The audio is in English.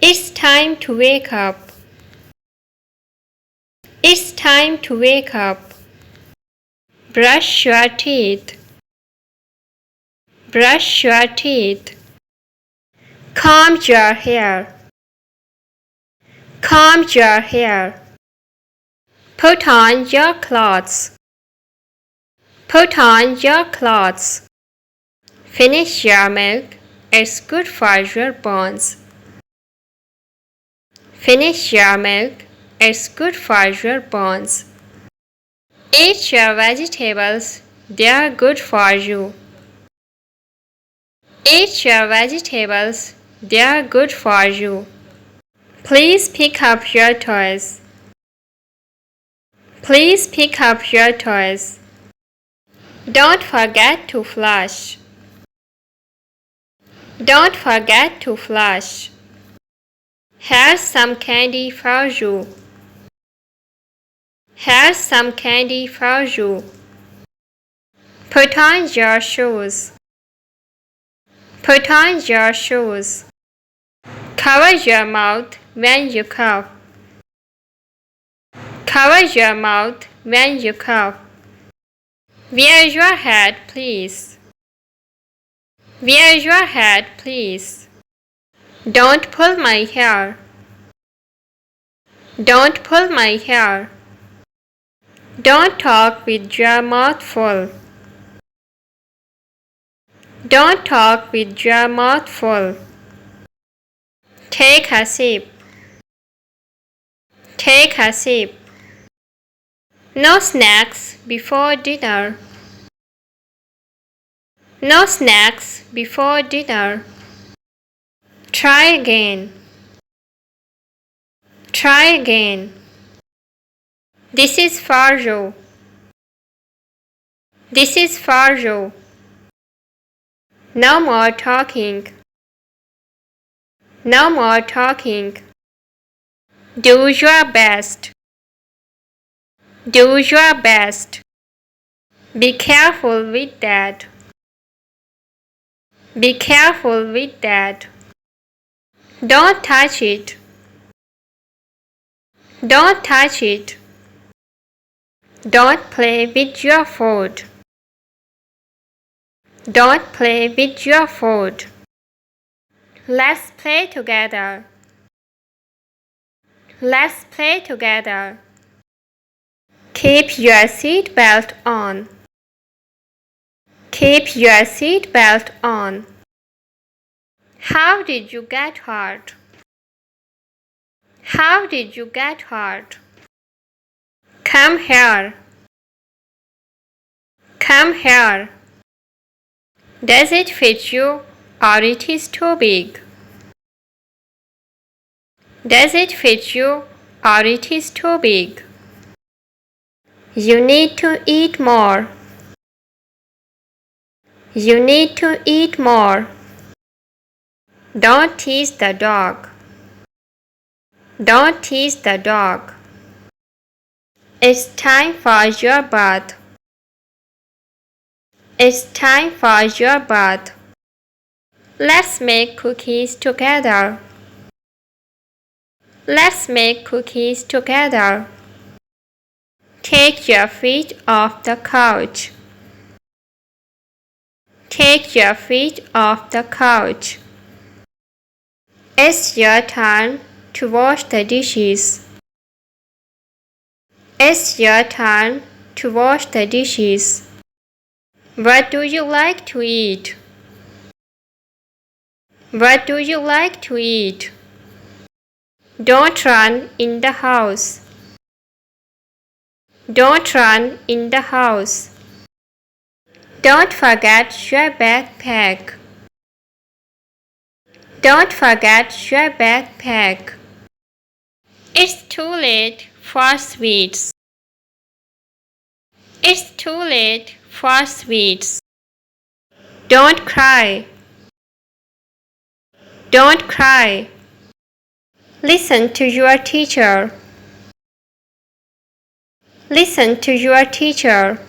It's time to wake up. It's time to wake up. Brush your teeth. Brush your teeth. Comb your hair. Comb your hair. Put on your clothes. Put on your clothes. Finish your milk. It's good for your bones. Finish your milk. It's good for your bones. Eat your vegetables. They are good for you. Eat your vegetables. They are good for you. Please pick up your toys. Please pick up your toys. Don't forget to flush. Don't forget to flush. Here's some candy for you. Here's some candy for you. Put on your shoes. Put on your shoes. Cover your mouth when you cough. Cover your mouth when you cough. Wear your hat, please. Wear your hat, please. Don't pull my hair. Don't pull my hair. Don't talk with your mouth full. Don't talk with your mouth full. Take a sip. Take a sip. No snacks before dinner. No snacks before dinner. Try again. Try again. This is for you. This is for you. No more talking. No more talking. Do your best. Do your best. Be careful with that. Be careful with that. Don't touch it. Don't touch it. Don't play with your food. Don't play with your food. Let's play together. Let's play together. Keep your seat belt on. Keep your seat belt on. How did you get hurt? How did you get hurt? Come here. Come here. Does it fit you or it is too big? Does it fit you or it is too big? You need to eat more. You need to eat more. Don't tease the dog. Don't tease the dog. It's time for your bath. It's time for your bath. Let's make cookies together. Let's make cookies together. Take your feet off the couch. Take your feet off the couch. It's your turn to wash the dishes. It's your turn to wash the dishes. What do you like to eat? What do you like to eat? Don't run in the house. Don't run in the house. Don't forget your backpack. Don't forget your backpack. It's too late for sweets. It's too late for sweets. Don't cry. Don't cry. Listen to your teacher. Listen to your teacher.